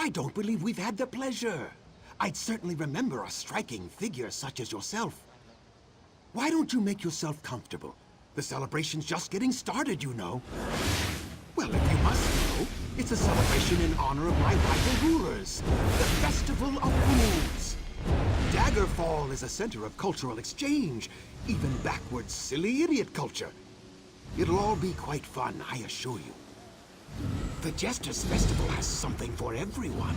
I don't believe we've had the pleasure. I'd certainly remember a striking figure such as yourself. Why don't you make yourself comfortable? The celebration's just getting started, you know. Well, if you must know, it's a celebration in honor of my rival rulers, the Festival of Fools. Daggerfall is a center of cultural exchange, even backward, silly idiot culture. It'll all be quite fun, I assure you. The Jesters Festival has something for everyone.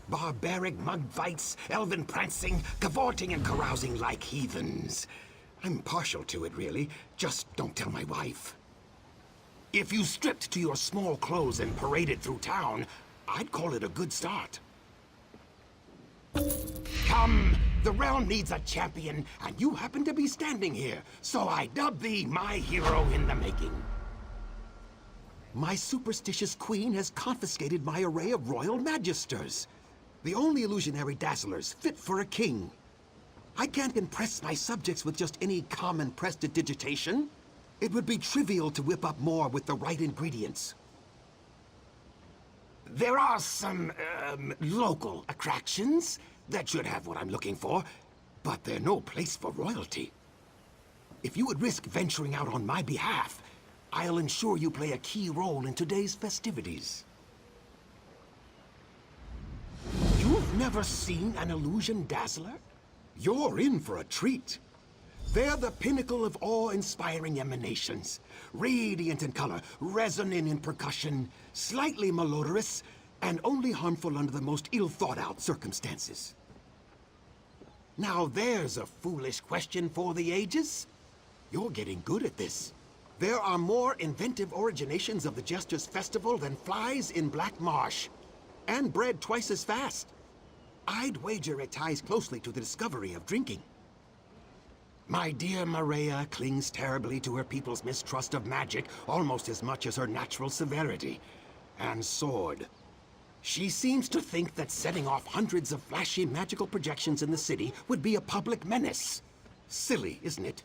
Barbaric mug fights, elven prancing, cavorting and carousing like heathens. I'm partial to it, really. Just don't tell my wife. If you stripped to your small clothes and paraded through town, I'd call it a good start. Come, the realm needs a champion, and you happen to be standing here, so I dub thee my hero in the making. My superstitious queen has confiscated my array of royal magisters, the only illusionary dazzlers fit for a king. I can't impress my subjects with just any common prestidigitation. It would be trivial to whip up more with the right ingredients. There are some, local attractions that should have what I'm looking for, but they're no place for royalty. If you would risk venturing out on my behalf, I'll ensure you play a key role in today's festivities. You've never seen an illusion dazzler? You're in for a treat. They're the pinnacle of awe-inspiring emanations. Radiant in color, resonant in percussion, slightly malodorous, and only harmful under the most ill-thought-out circumstances. Now there's a foolish question for the ages. You're getting good at this. There are more inventive originations of the Jesters Festival than flies in Black Marsh, and bred twice as fast. I'd wager it ties closely to the discovery of drinking. My dear Maria clings terribly to her people's mistrust of magic almost as much as her natural severity. And sword. She seems to think that setting off hundreds of flashy magical projections in the city would be a public menace. Silly, isn't it?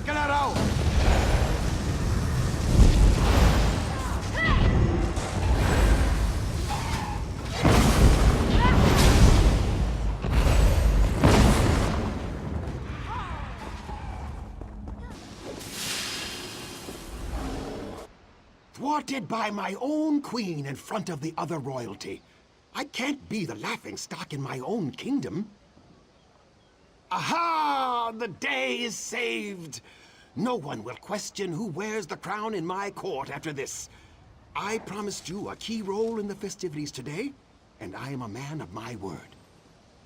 Arcanero! Thwarted by my own queen in front of the other royalty. I can't be the laughingstock in my own kingdom. Aha! The day is saved! No one will question who wears the crown in my court after this. I promised you a key role in the festivities today, and I am a man of my word.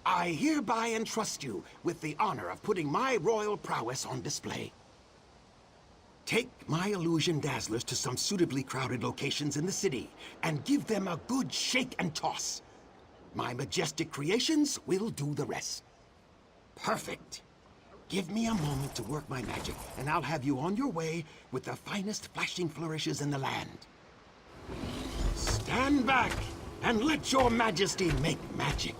I hereby entrust you with the honor of putting my royal prowess on display. Take my illusion dazzlers to some suitably crowded locations in the city, and give them a good shake and toss. My majestic creations will do the rest. Perfect. Give me a moment to work my magic, and I'll have you on your way with the finest flashing flourishes in the land. Stand back, and let your majesty make magic.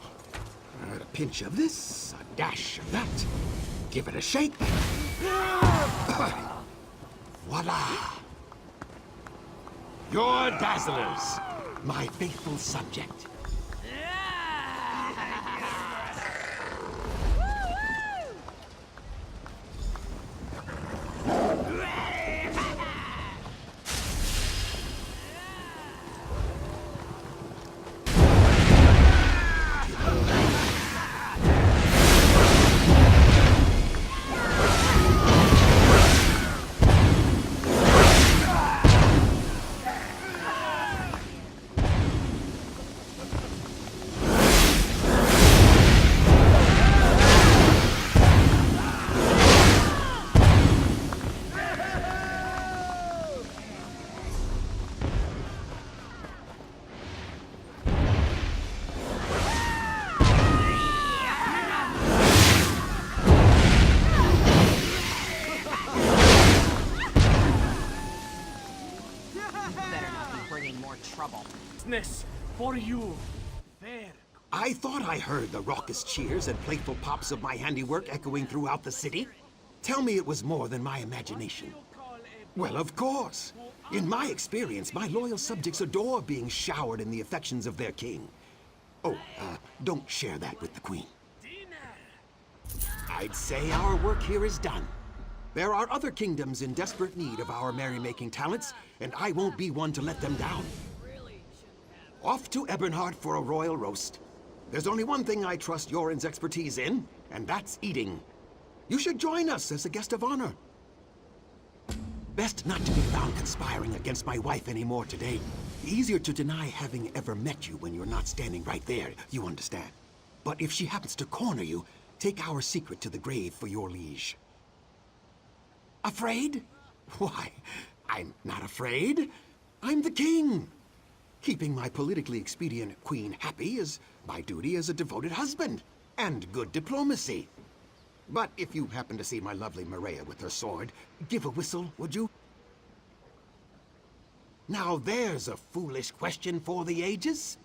A pinch of this, a dash of that. Give it a shake. Voila! Your dazzlers, my faithful subject. For you. There. I thought I heard the raucous cheers and playful pops of my handiwork echoing throughout the city. Tell me it was more than my imagination. Well, of course. In my experience, my loyal subjects adore being showered in the affections of their king. Oh, don't share that with the queen. I'd say our work here is done. There are other kingdoms in desperate need of our merrymaking talents, and I won't be one to let them down. Off to Ebonheart for a royal roast. There's only one thing I trust Yoren's expertise in, and that's eating. You should join us as a guest of honor. Best not to be found conspiring against my wife anymore today. Easier to deny having ever met you when you're not standing right there, you understand. But if she happens to corner you, take our secret to the grave for your liege. Afraid? Why, I'm not afraid. I'm the king. Keeping my politically expedient queen happy is my duty as a devoted husband, and good diplomacy. But if you happen to see my lovely Maria with her sword, give a whistle, would you? Now there's a foolish question for the ages.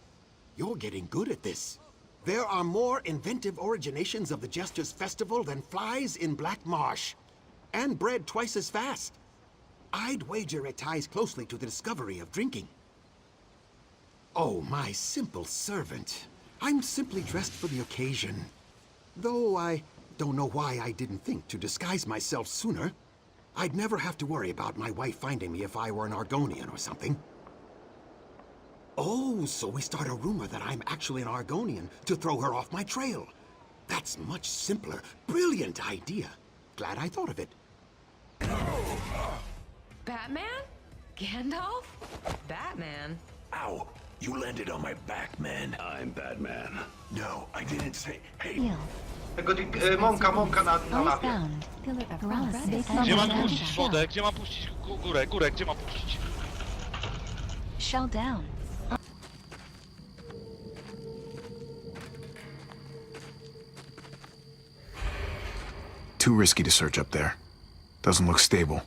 You're getting good at this. There are more inventive originations of the Jesters Festival than flies in Black Marsh, and bred twice as fast. I'd wager it ties closely to the discovery of drinking. Oh, my simple servant. I'm simply dressed for the occasion. Though I don't know why I didn't think to disguise myself sooner. I'd never have to worry about my wife finding me if I were an Argonian or something. Oh, so we start a rumor that I'm actually an Argonian to throw her off my trail. That's much simpler. Brilliant idea. Glad I thought of it. Batman? Gandalf? Batman? Ow! You landed on my back, man. I'm Batman. No, I didn't say... Hey! Tego mąka na lapie. Gdzie mam puścić wodę? Gdzie mam puścić górę? Gdzie mam puścić? Shell down. Too risky to search up there. Doesn't look stable.